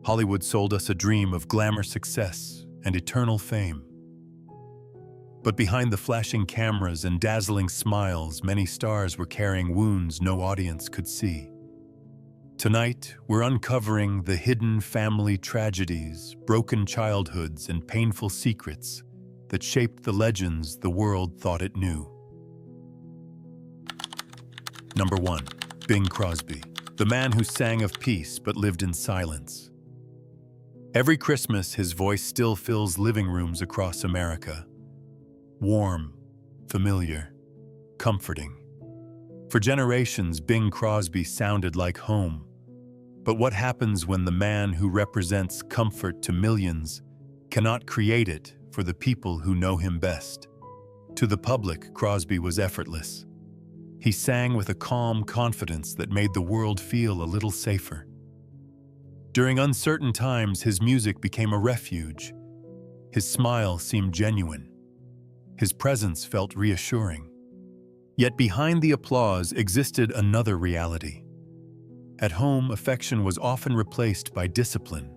Hollywood sold us a dream of glamour success and eternal fame. But behind the flashing cameras and dazzling smiles, many stars were carrying wounds no audience could see. Tonight, we're uncovering the hidden family tragedies, broken childhoods, and painful secrets that shaped the legends the world thought it knew. Number 1. Bing Crosby, the man who sang of peace but lived in silence. Every Christmas, his voice still fills living rooms across America. Warm, familiar, comforting. For generations, Bing Crosby sounded like home. But what happens when the man who represents comfort to millions cannot create it for the people who know him best? To the public, Crosby was effortless. He sang with a calm confidence that made the world feel a little safer. During uncertain times, his music became a refuge. His smile seemed genuine. His presence felt reassuring. Yet behind the applause existed another reality. At home, affection was often replaced by discipline.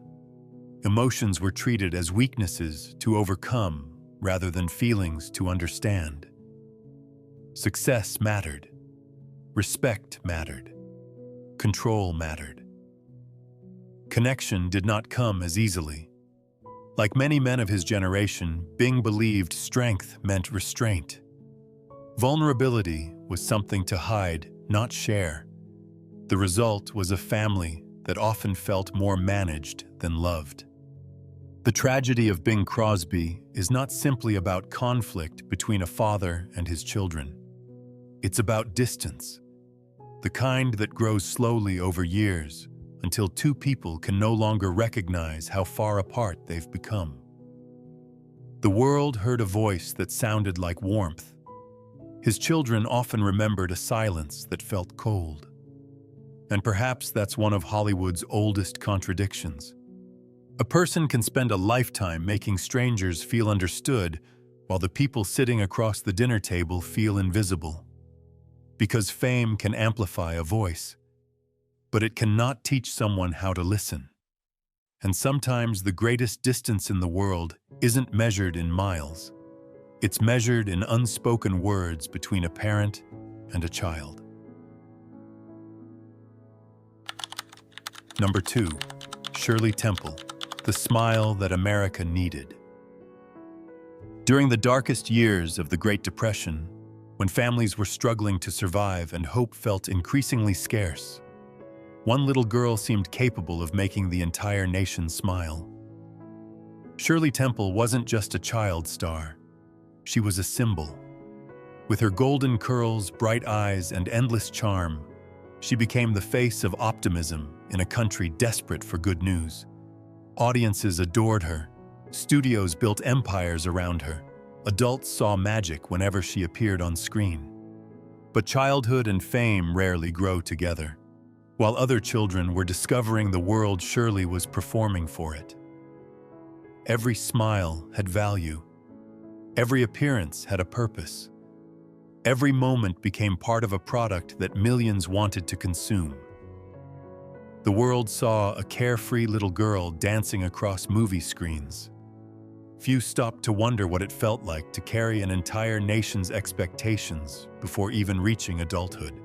Emotions were treated as weaknesses to overcome rather than feelings to understand. Success mattered. Respect mattered. Control mattered. Connection did not come as easily. Like many men of his generation, Bing believed strength meant restraint. Vulnerability was something to hide, not share. The result was a family that often felt more managed than loved. The tragedy of Bing Crosby is not simply about conflict between a father and his children. It's about distance, the kind that grows slowly over years, until two people can no longer recognize how far apart they've become. The world heard a voice that sounded like warmth. His children often remembered a silence that felt cold. And perhaps that's one of Hollywood's oldest contradictions. A person can spend a lifetime making strangers feel understood, while the people sitting across the dinner table feel invisible. Because fame can amplify a voice, but it cannot teach someone how to listen. And sometimes the greatest distance in the world isn't measured in miles. It's measured in unspoken words between a parent and a child. Number 2. Shirley Temple, the smile that America needed. During the darkest years of the Great Depression, when families were struggling to survive and hope felt increasingly scarce, one little girl seemed capable of making the entire nation smile. Shirley Temple wasn't just a child star. She was a symbol. With her golden curls, bright eyes, and endless charm, she became the face of optimism in a country desperate for good news. Audiences adored her. Studios built empires around her. Adults saw magic whenever she appeared on screen. But childhood and fame rarely grow together. While other children were discovering the world, Shirley was performing for it. Every smile had value. Every appearance had a purpose. Every moment became part of a product that millions wanted to consume. The world saw a carefree little girl dancing across movie screens. Few stopped to wonder what it felt like to carry an entire nation's expectations before even reaching adulthood.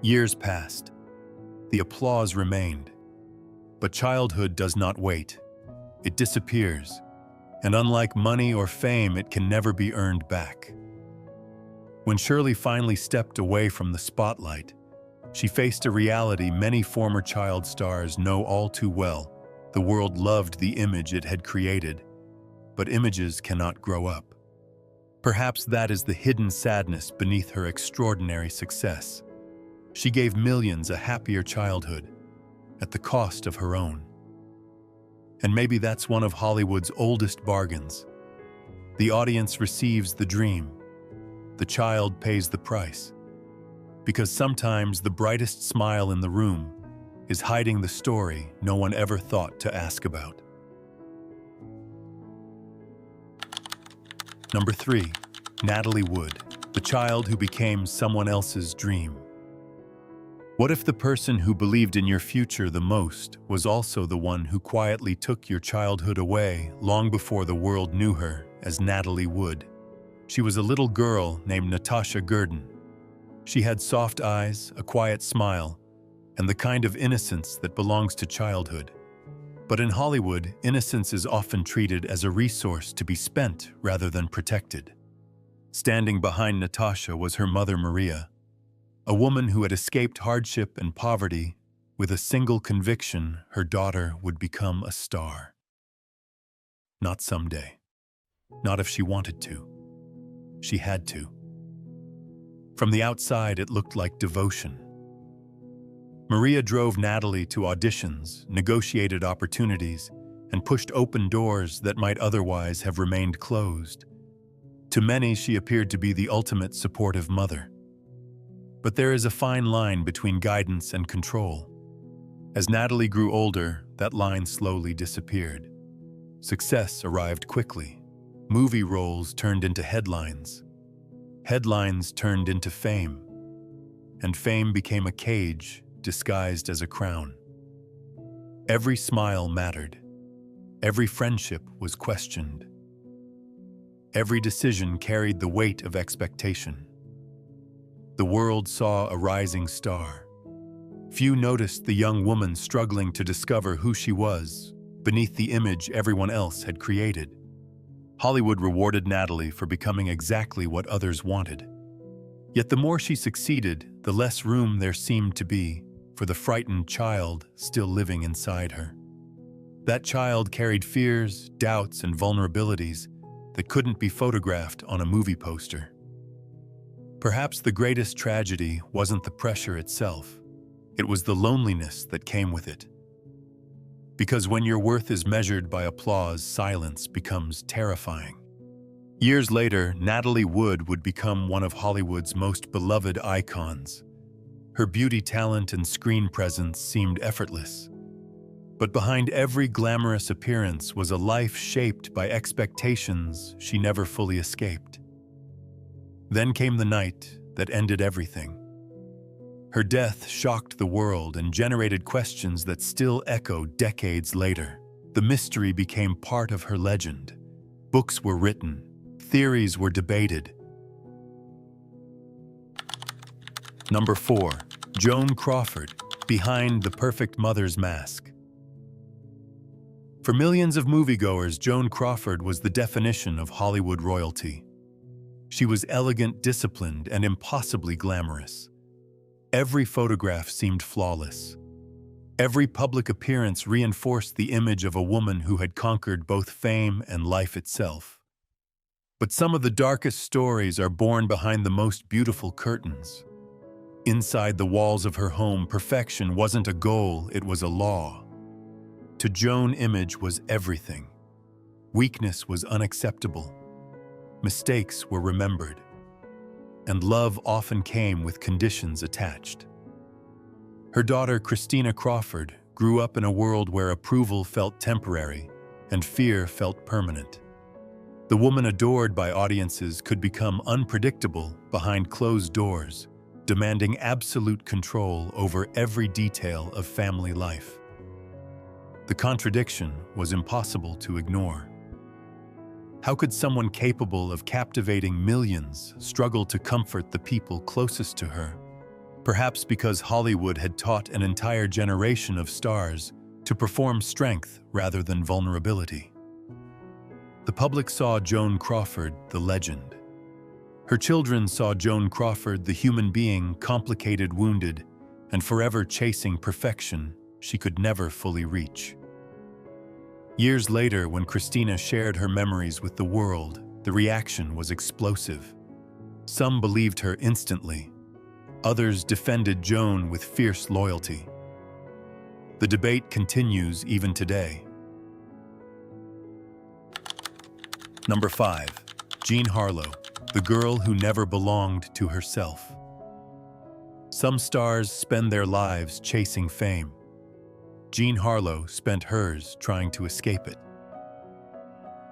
Years passed. The applause remained. But childhood does not wait. It disappears. And unlike money or fame, it can never be earned back. When Shirley finally stepped away from the spotlight, she faced a reality many former child stars know all too well. The world loved the image it had created, but images cannot grow up. Perhaps that is the hidden sadness beneath her extraordinary success. She gave millions a happier childhood at the cost of her own. And maybe that's one of Hollywood's oldest bargains. The audience receives the dream. The child pays the price. Because sometimes the brightest smile in the room is hiding the story no one ever thought to ask about. Number 3. Natalie Wood, the child who became someone else's dream. What if the person who believed in your future the most was also the one who quietly took your childhood away long before the world knew her as Natalie Wood? She was a little girl named Natasha Gurdon. She had soft eyes, a quiet smile, and the kind of innocence that belongs to childhood. But in Hollywood, innocence is often treated as a resource to be spent rather than protected. Standing behind Natasha was her mother Maria, a woman who had escaped hardship and poverty with a single conviction: her daughter would become a star. Not someday. Not if she wanted to. She had to. From the outside, it looked like devotion. Maria drove Natalie to auditions, negotiated opportunities, and pushed open doors that might otherwise have remained closed. To many, she appeared to be the ultimate supportive mother. But there is a fine line between guidance and control. As Natalie grew older, that line slowly disappeared. Success arrived quickly. Movie roles turned into headlines. Headlines turned into fame. And fame became a cage disguised as a crown. Every smile mattered. Every friendship was questioned. Every decision carried the weight of expectation. The world saw a rising star. Few noticed the young woman struggling to discover who she was beneath the image everyone else had created. Hollywood rewarded Natalie for becoming exactly what others wanted. Yet the more she succeeded, the less room there seemed to be for the frightened child still living inside her. That child carried fears, doubts, and vulnerabilities that couldn't be photographed on a movie poster. Perhaps the greatest tragedy wasn't the pressure itself. It was the loneliness that came with it. Because when your worth is measured by applause, silence becomes terrifying. Years later, Natalie Wood would become one of Hollywood's most beloved icons. Her beauty, talent, and screen presence seemed effortless. But behind every glamorous appearance was a life shaped by expectations she never fully escaped. Then came the night that ended everything. Her death shocked the world and generated questions that still echo decades later. The mystery became part of her legend. Books were written, theories were debated. Number 4. Joan Crawford, behind the perfect mother's mask. For millions of moviegoers, Joan Crawford was the definition of Hollywood royalty. She was elegant, disciplined, and impossibly glamorous. Every photograph seemed flawless. Every public appearance reinforced the image of a woman who had conquered both fame and life itself. But some of the darkest stories are born behind the most beautiful curtains. Inside the walls of her home, perfection wasn't a goal, it was a law. To Joan, image was everything. Weakness was unacceptable. Mistakes were remembered. And love often came with conditions attached. Her daughter, Christina Crawford, grew up in a world where approval felt temporary and fear felt permanent. The woman adored by audiences could become unpredictable behind closed doors, demanding absolute control over every detail of family life. The contradiction was impossible to ignore. How could someone capable of captivating millions struggle to comfort the people closest to her? Perhaps because Hollywood had taught an entire generation of stars to perform strength rather than vulnerability. The public saw Joan Crawford, the legend. Her children saw Joan Crawford, the human being, complicated, wounded, and forever chasing perfection she could never fully reach. Years later, when Christina shared her memories with the world, the reaction was explosive. Some believed her instantly. Others defended Joan with fierce loyalty. The debate continues even today. Number 5. Jean Harlow, the girl who never belonged to herself. Some stars spend their lives chasing fame. Jean Harlow spent hers trying to escape it.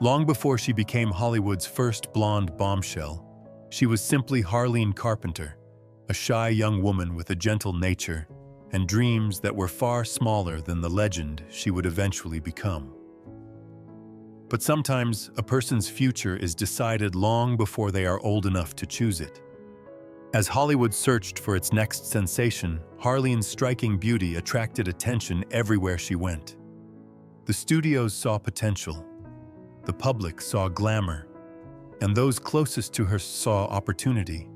Long before she became Hollywood's first blonde bombshell, she was simply Harleen Carpenter, a shy young woman with a gentle nature and dreams that were far smaller than the legend she would eventually become. But sometimes a person's future is decided long before they are old enough to choose it. As Hollywood searched for its next sensation, Harleen's striking beauty attracted attention everywhere she went. The studios saw potential, the public saw glamour, and those closest to her saw opportunity.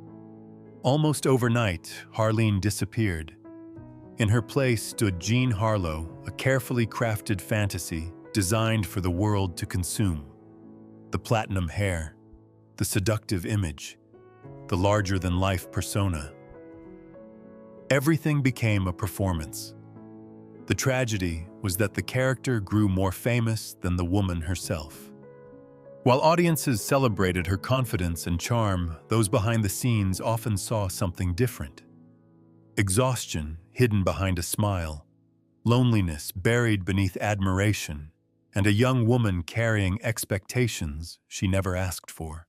Almost overnight, Harleen disappeared. In her place stood Jean Harlow, a carefully crafted fantasy designed for the world to consume. The platinum hair, the seductive image, the larger-than-life persona. Everything became a performance. The tragedy was that the character grew more famous than the woman herself. While audiences celebrated her confidence and charm, those behind the scenes often saw something different. Exhaustion hidden behind a smile, loneliness buried beneath admiration, and a young woman carrying expectations she never asked for.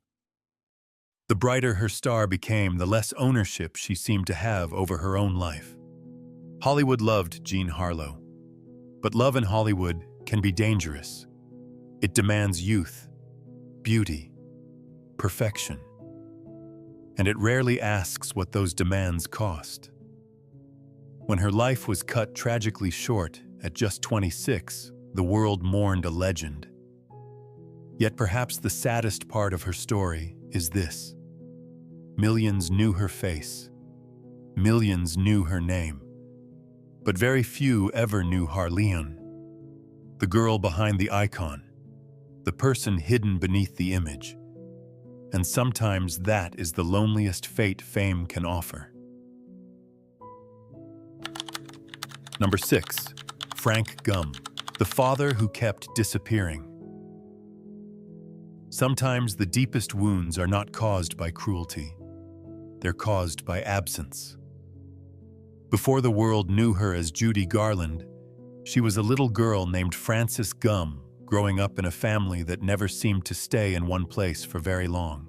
The brighter her star became, the less ownership she seemed to have over her own life. Hollywood loved Jean Harlow, but love in Hollywood can be dangerous. It demands youth, beauty, perfection, and it rarely asks what those demands cost. When her life was cut tragically short at just 26, the world mourned a legend. Yet perhaps the saddest part of her story is this. Millions knew her face. Millions knew her name. But very few ever knew Harleen, the girl behind the icon, the person hidden beneath the image. And sometimes that is the loneliest fate fame can offer. Number 6. Frank Gum, the father who kept disappearing. Sometimes the deepest wounds are not caused by cruelty. They're caused by absence. Before the world knew her as Judy Garland, she was a little girl named Frances Gum, growing up in a family that never seemed to stay in one place for very long.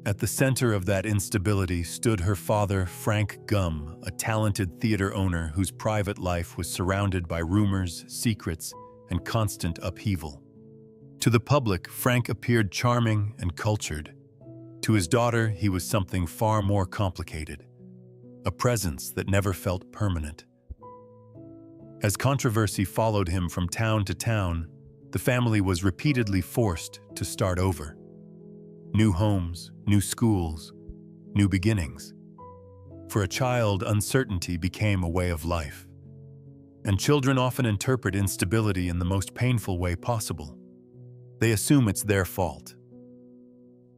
At the center of that instability stood her father, Frank Gum, a talented theater owner whose private life was surrounded by rumors, secrets, and constant upheaval. To the public, Frank appeared charming and cultured. To his daughter, he was something far more complicated, a presence that never felt permanent. As controversy followed him from town to town, the family was repeatedly forced to start over. New homes, new schools, new beginnings. For a child, uncertainty became a way of life. And children often interpret instability in the most painful way possible. They assume it's their fault.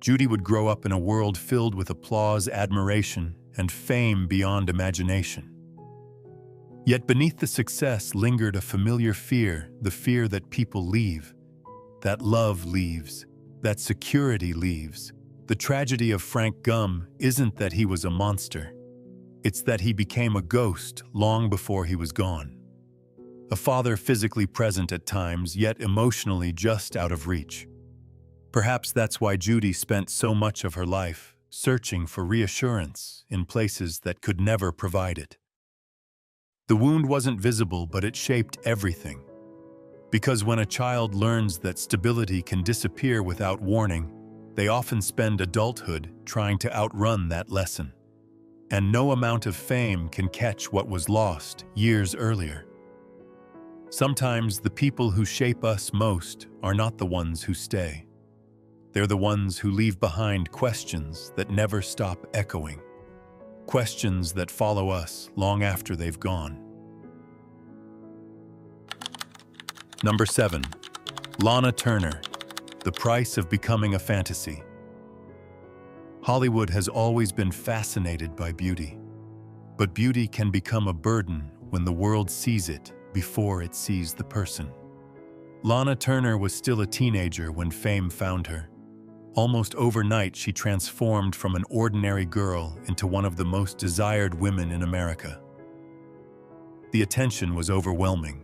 Judy would grow up in a world filled with applause, admiration, and fame beyond imagination. Yet beneath the success lingered a familiar fear, the fear that people leave, that love leaves, that security leaves. The tragedy of Frank Gum isn't that he was a monster. It's that he became a ghost long before he was gone. A father physically present at times, yet emotionally just out of reach. Perhaps that's why Judy spent so much of her life searching for reassurance in places that could never provide it. The wound wasn't visible, but it shaped everything. Because when a child learns that stability can disappear without warning, they often spend adulthood trying to outrun that lesson. And no amount of fame can catch what was lost years earlier. Sometimes the people who shape us most are not the ones who stay. They're the ones who leave behind questions that never stop echoing. Questions that follow us long after they've gone. Number 7. Lana Turner, the price of becoming a fantasy. Hollywood has always been fascinated by beauty. But beauty can become a burden when the world sees it before it sees the person. Lana Turner was still a teenager when fame found her. Almost overnight, she transformed from an ordinary girl into one of the most desired women in America. The attention was overwhelming.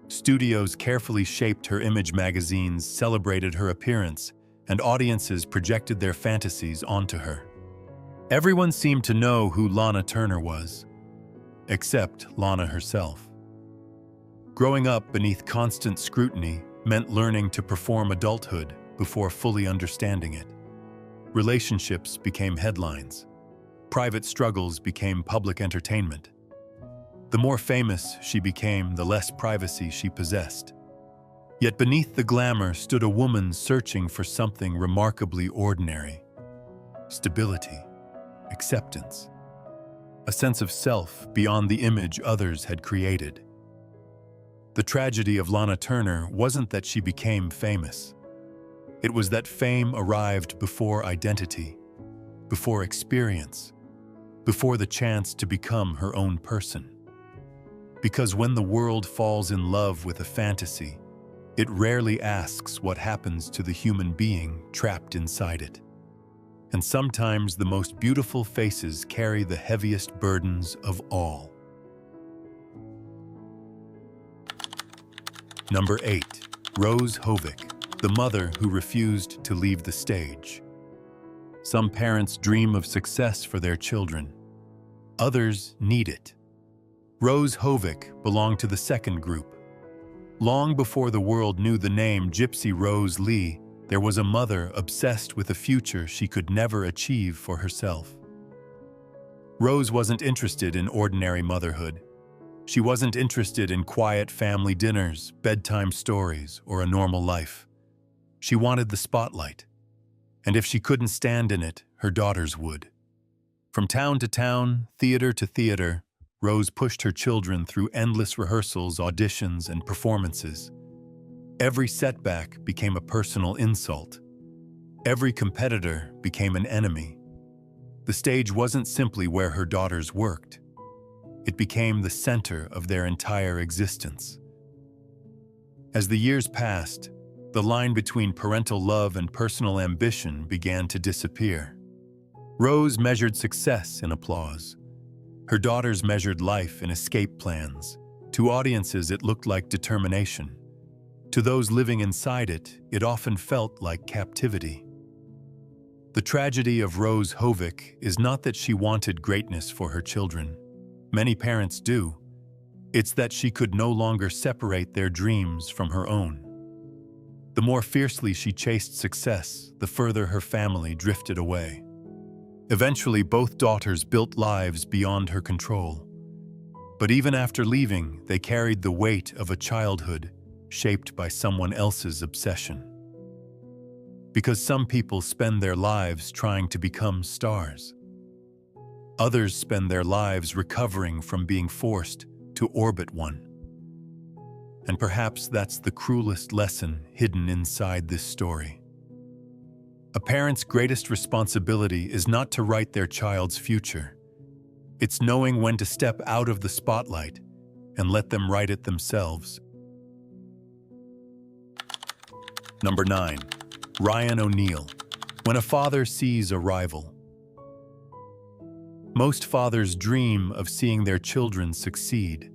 Studios carefully shaped her image, magazines celebrated her appearance, and audiences projected their fantasies onto her. Everyone seemed to know who Lana Turner was. except Lana herself. Growing up beneath constant scrutiny meant learning to perform adulthood before fully understanding it. Relationships became headlines. Private struggles became public entertainment. The more famous she became, the less privacy she possessed. Yet beneath the glamour stood a woman searching for something remarkably ordinary: stability, acceptance, a sense of self beyond the image others had created. The tragedy of Lana Turner wasn't that she became famous. It was that fame arrived before identity, before experience, before the chance to become her own person. Because when the world falls in love with a fantasy, it rarely asks what happens to the human being trapped inside it. And sometimes the most beautiful faces carry the heaviest burdens of all. Number 8. Rose Hovick, the mother who refused to leave the stage. Some parents dream of success for their children. Others need it. Rose Hovick belonged to the second group. Long before the world knew the name Gypsy Rose Lee, there was a mother obsessed with a future she could never achieve for herself. Rose wasn't interested in ordinary motherhood. She wasn't interested in quiet family dinners, bedtime stories, or a normal life. She wanted the spotlight. And if she couldn't stand in it, her daughters would. From town to town, theater to theater, Rose pushed her children through endless rehearsals, auditions, and performances. Every setback became a personal insult. Every competitor became an enemy. The stage wasn't simply where her daughters worked. It became the center of their entire existence. As the years passed, the line between parental love and personal ambition began to disappear. Rose measured success in applause. Her daughters measured life in escape plans. To audiences, it looked like determination. To those living inside it, it often felt like captivity. The tragedy of Rose Hovick is not that she wanted greatness for her children. Many parents do. It's that she could no longer separate their dreams from her own. The more fiercely she chased success, the further her family drifted away. Eventually, both daughters built lives beyond her control. But even after leaving, they carried the weight of a childhood shaped by someone else's obsession. Because some people spend their lives trying to become stars. Others spend their lives recovering from being forced to orbit one. And perhaps that's the cruelest lesson hidden inside this story. A parent's greatest responsibility is not to write their child's future. It's knowing when to step out of the spotlight and let them write it themselves. Number 9. Ryan O'Neal, When a Father Sees a Rival. Most fathers dream of seeing their children succeed.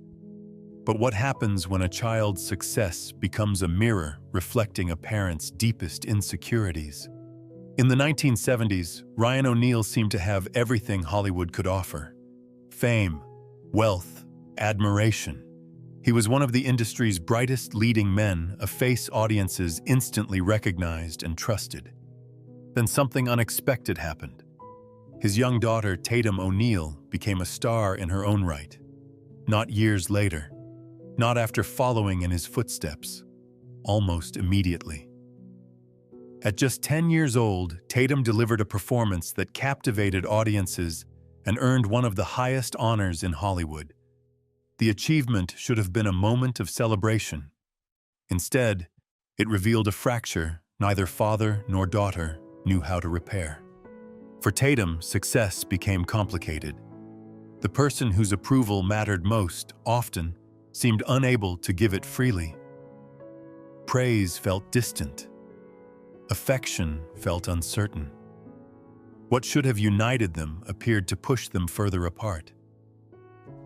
But what happens when a child's success becomes a mirror reflecting a parent's deepest insecurities? In the 1970s, Ryan O'Neal seemed to have everything Hollywood could offer: fame, wealth, admiration. He was one of the industry's brightest leading men, a face audiences instantly recognized and trusted. Then something unexpected happened. His young daughter, Tatum O'Neal, became a star in her own right. Not years later, not after following in his footsteps, almost immediately. At just 10 years old, Tatum delivered a performance that captivated audiences and earned one of the highest honors in Hollywood. The achievement should have been a moment of celebration. Instead, it revealed a fracture neither father nor daughter knew how to repair. For Tatum, success became complicated. The person whose approval mattered most often seemed unable to give it freely. Praise felt distant. Affection felt uncertain. What should have united them appeared to push them further apart.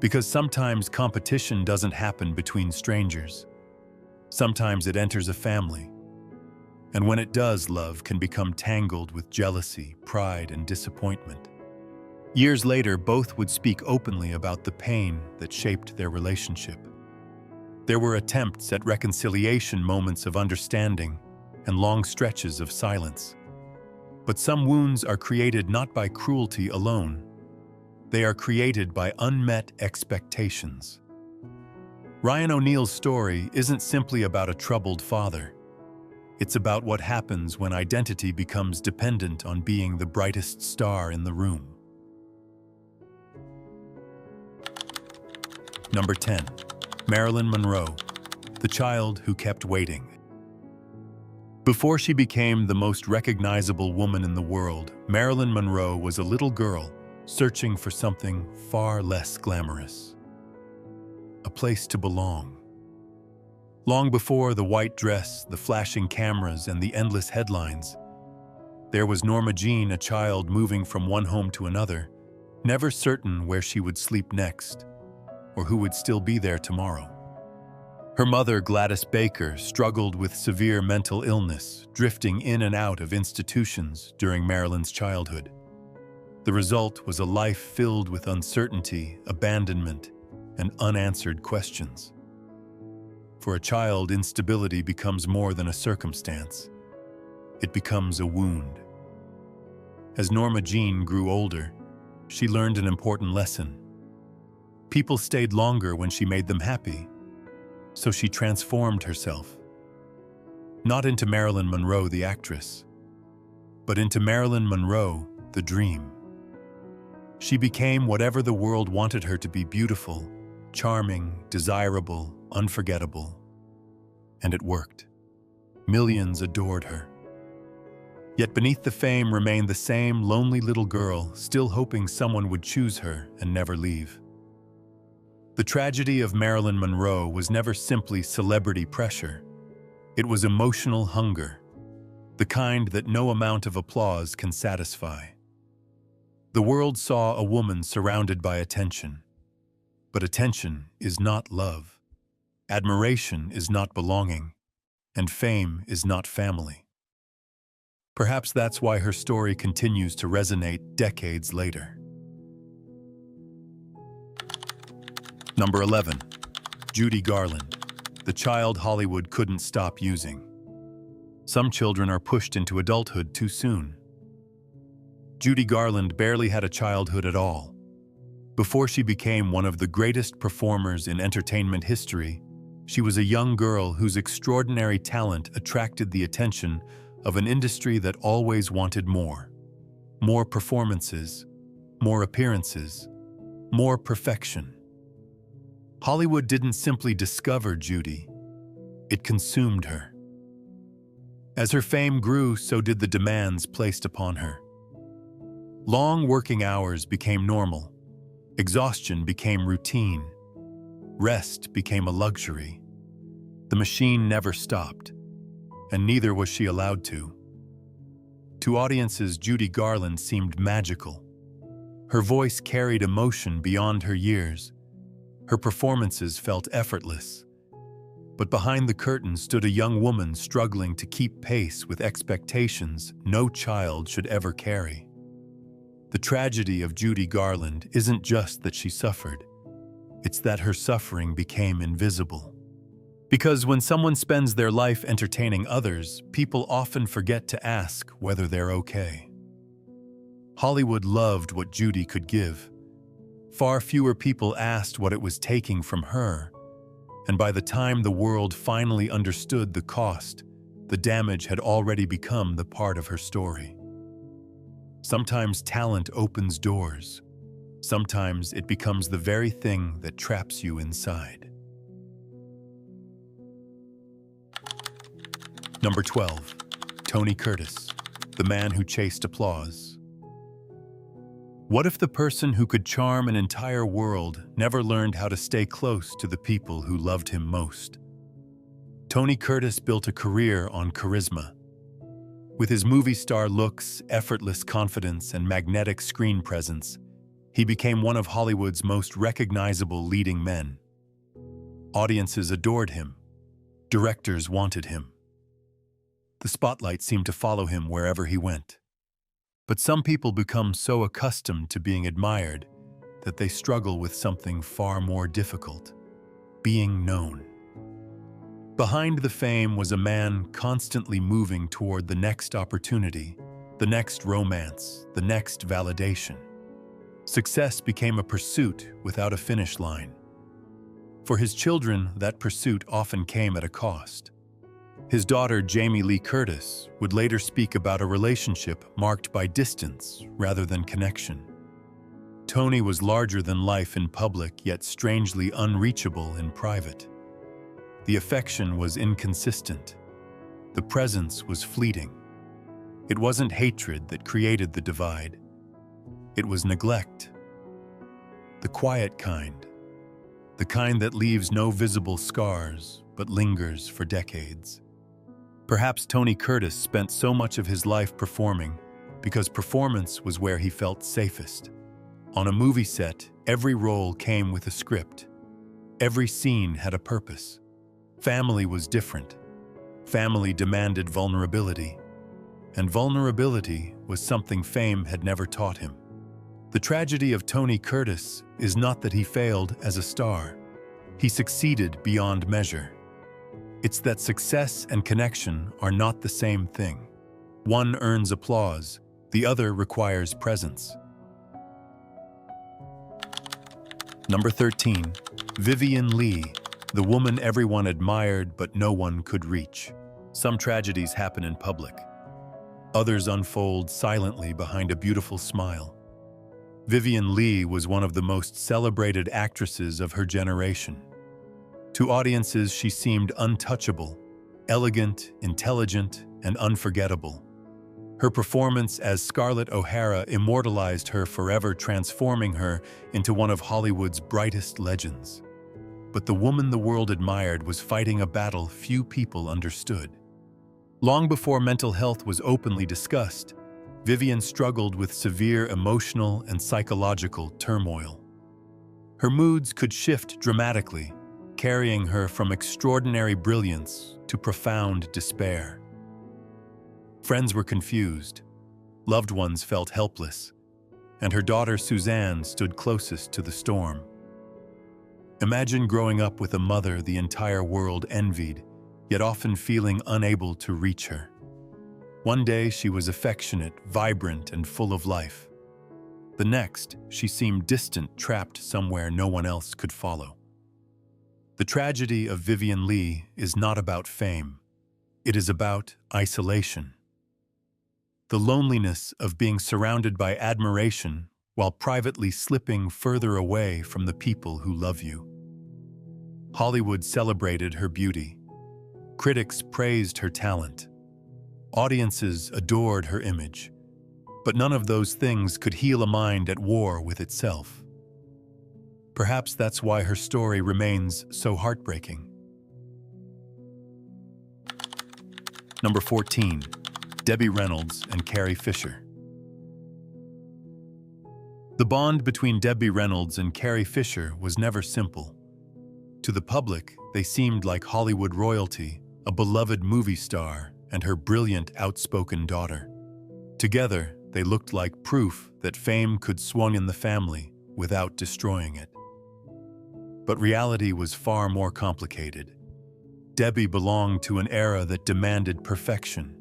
Because sometimes competition doesn't happen between strangers. Sometimes it enters a family. And when it does, love can become tangled with jealousy, pride, and disappointment. Years later, both would speak openly about the pain that shaped their relationship. There were attempts at reconciliation, moments of understanding, and long stretches of silence. But some wounds are created not by cruelty alone. They are created by unmet expectations. Ryan O'Neal's story isn't simply about a troubled father. It's about what happens when identity becomes dependent on being the brightest star in the room. Number 10. Marilyn Monroe, the child who kept waiting. Before she became the most recognizable woman in the world, Marilyn Monroe was a little girl searching for something far less glamorous. A place to belong. Long before the white dress, the flashing cameras, and the endless headlines, there was Norma Jean, a child moving from one home to another, never certain where she would sleep next, or who would still be there tomorrow. Her mother, Gladys Baker, struggled with severe mental illness, drifting in and out of institutions during Marilyn's childhood. The result was a life filled with uncertainty, abandonment, and unanswered questions. For a child, instability becomes more than a circumstance. It becomes a wound. As Norma Jean grew older, she learned an important lesson. People stayed longer when she made them happy, so she transformed herself. Not into Marilyn Monroe, the actress, but into Marilyn Monroe, the dream. She became whatever the world wanted her to be: beautiful, charming, desirable, unforgettable. And it worked. Millions adored her. Yet beneath the fame remained the same lonely little girl, still hoping someone would choose her and never leave. The tragedy of Marilyn Monroe was never simply celebrity pressure. It was emotional hunger, the kind that no amount of applause can satisfy. The world saw a woman surrounded by attention. But attention is not love. Admiration is not belonging. And fame is not family. Perhaps that's why her story continues to resonate decades later. Number 11. Judy Garland, the child Hollywood couldn't stop using. Some children are pushed into adulthood too soon. Judy Garland barely had a childhood at all. Before she became one of the greatest performers in entertainment history, she was a young girl whose extraordinary talent attracted the attention of an industry that always wanted more. More performances, more appearances, more perfection. Hollywood didn't simply discover Judy, it consumed her. As her fame grew, so did the demands placed upon her. Long working hours became normal. Exhaustion became routine. Rest became a luxury. The machine never stopped, and neither was she allowed to. To audiences, Judy Garland seemed magical. Her voice carried emotion beyond her years. Her performances felt effortless. But behind the curtain stood a young woman struggling to keep pace with expectations no child should ever carry. The tragedy of Judy Garland isn't just that she suffered. It's that her suffering became invisible. Because when someone spends their life entertaining others, people often forget to ask whether they're okay. Hollywood loved what Judy could give. Far fewer people asked what it was taking from her. And by the time the world finally understood the cost, the damage had already become the part of her story. Sometimes talent opens doors. Sometimes it becomes the very thing that traps you inside. Number 12. Tony Curtis, the man who chased applause. What if the person who could charm an entire world never learned how to stay close to the people who loved him most? Tony Curtis built a career on charisma. With his movie star looks, effortless confidence, and magnetic screen presence, he became one of Hollywood's most recognizable leading men. Audiences adored him. Directors wanted him. The spotlight seemed to follow him wherever he went. But some people become so accustomed to being admired that they struggle with something far more difficult: being known. Behind the fame was a man constantly moving toward the next opportunity, the next romance, the next validation. Success became a pursuit without a finish line. For his children, that pursuit often came at a cost. His daughter, Jamie Lee Curtis, would later speak about a relationship marked by distance rather than connection. Tony was larger than life in public, yet strangely unreachable in private. The affection was inconsistent. The presence was fleeting. It wasn't hatred that created the divide. It was neglect. The quiet kind. The kind that leaves no visible scars, but lingers for decades. Perhaps Tony Curtis spent so much of his life performing because performance was where he felt safest. On a movie set, every role came with a script. Every scene had a purpose. Family was different. Family demanded vulnerability. And vulnerability was something fame had never taught him. The tragedy of Tony Curtis is not that he failed as a star. He succeeded beyond measure. It's that success and connection are not the same thing. One earns applause, the other requires presence. Number 13, Vivien Leigh, the woman everyone admired but no one could reach. Some tragedies happen in public. Others unfold silently behind a beautiful smile. Vivien Leigh was one of the most celebrated actresses of her generation. To audiences, she seemed untouchable, elegant, intelligent, and unforgettable. Her performance as Scarlett O'Hara immortalized her forever, transforming her into one of Hollywood's brightest legends. But the woman the world admired was fighting a battle few people understood. Long before mental health was openly discussed, Vivien struggled with severe emotional and psychological turmoil. Her moods could shift dramatically, carrying her from extraordinary brilliance to profound despair. Friends were confused, loved ones felt helpless, and her daughter Suzanne stood closest to the storm. Imagine growing up with a mother the entire world envied, yet often feeling unable to reach her. One day she was affectionate, vibrant, and full of life. The next, she seemed distant, trapped somewhere no one else could follow. The tragedy of Vivien Leigh is not about fame. It is about isolation. The loneliness of being surrounded by admiration while privately slipping further away from the people who love you. Hollywood celebrated her beauty. Critics praised her talent. Audiences adored her image. But none of those things could heal a mind at war with itself. Perhaps that's why her story remains so heartbreaking. Number 14, Debbie Reynolds and Carrie Fisher. The bond between Debbie Reynolds and Carrie Fisher was never simple. To the public, they seemed like Hollywood royalty, a beloved movie star, and her brilliant, outspoken daughter. Together, they looked like proof that fame could swing in the family without destroying it. But reality was far more complicated. Debbie belonged to an era that demanded perfection.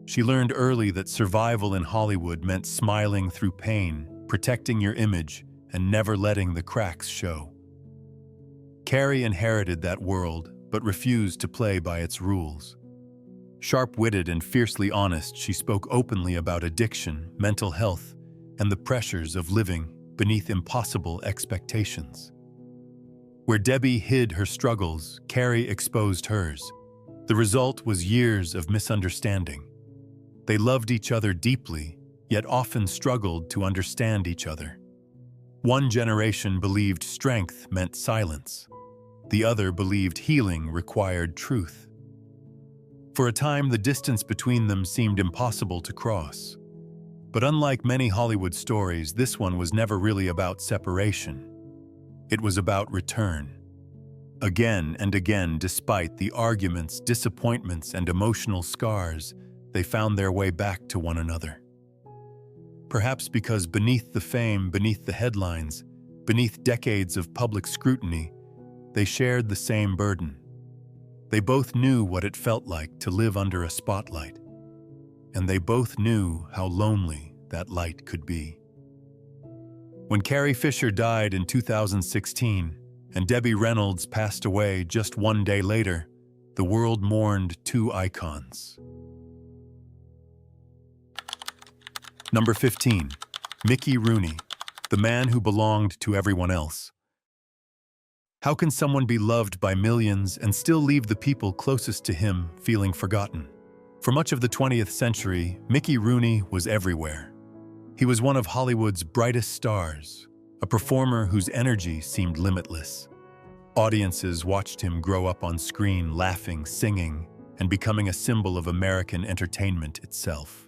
She learned early that survival in Hollywood meant smiling through pain, protecting your image, and never letting the cracks show. Carrie inherited that world, but refused to play by its rules. Sharp-witted and fiercely honest, she spoke openly about addiction, mental health, and the pressures of living beneath impossible expectations. Where Debbie hid her struggles, Carrie exposed hers. The result was years of misunderstanding. They loved each other deeply, yet often struggled to understand each other. One generation believed strength meant silence. The other believed healing required truth. For a time, the distance between them seemed impossible to cross. But unlike many Hollywood stories, this one was never really about separation. It was about return. Again and again, despite the arguments, disappointments, and emotional scars, they found their way back to one another. perhaps because beneath the fame, beneath the headlines, beneath decades of public scrutiny, they shared the same burden. They both knew what it felt like to live under a spotlight, and they both knew how lonely that light could be. When Carrie Fisher died in 2016 and Debbie Reynolds passed away just one day later, the world mourned two icons. Number 15. Mickey Rooney, the man who belonged to everyone else. How can someone be loved by millions and still leave the people closest to him feeling forgotten? For much of the 20th century, Mickey Rooney was everywhere. He was one of Hollywood's brightest stars, a performer whose energy seemed limitless. Audiences watched him grow up on screen, laughing, singing, and becoming a symbol of American entertainment itself.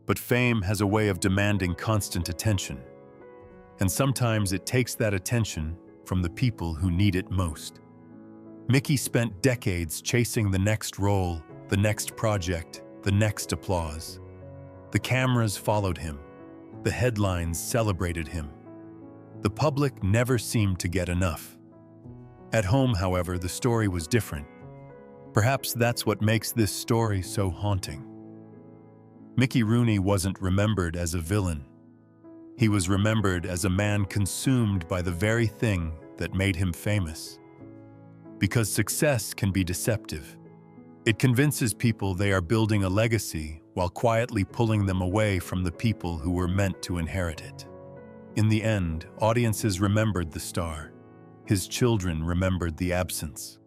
But fame has a way of demanding constant attention, and sometimes it takes that attention from the people who need it most. Mickey spent decades chasing the next role, the next project, the next applause. The cameras followed him. The headlines celebrated him. The public never seemed to get enough. At home, however, the story was different. Perhaps that's what makes this story so haunting. Mickey Rooney wasn't remembered as a villain. He was remembered as a man consumed by the very thing that made him famous. Because success can be deceptive. It convinces people they are building a legacy while quietly pulling them away from the people who were meant to inherit it. In the end, audiences remembered the star. His children remembered the absence.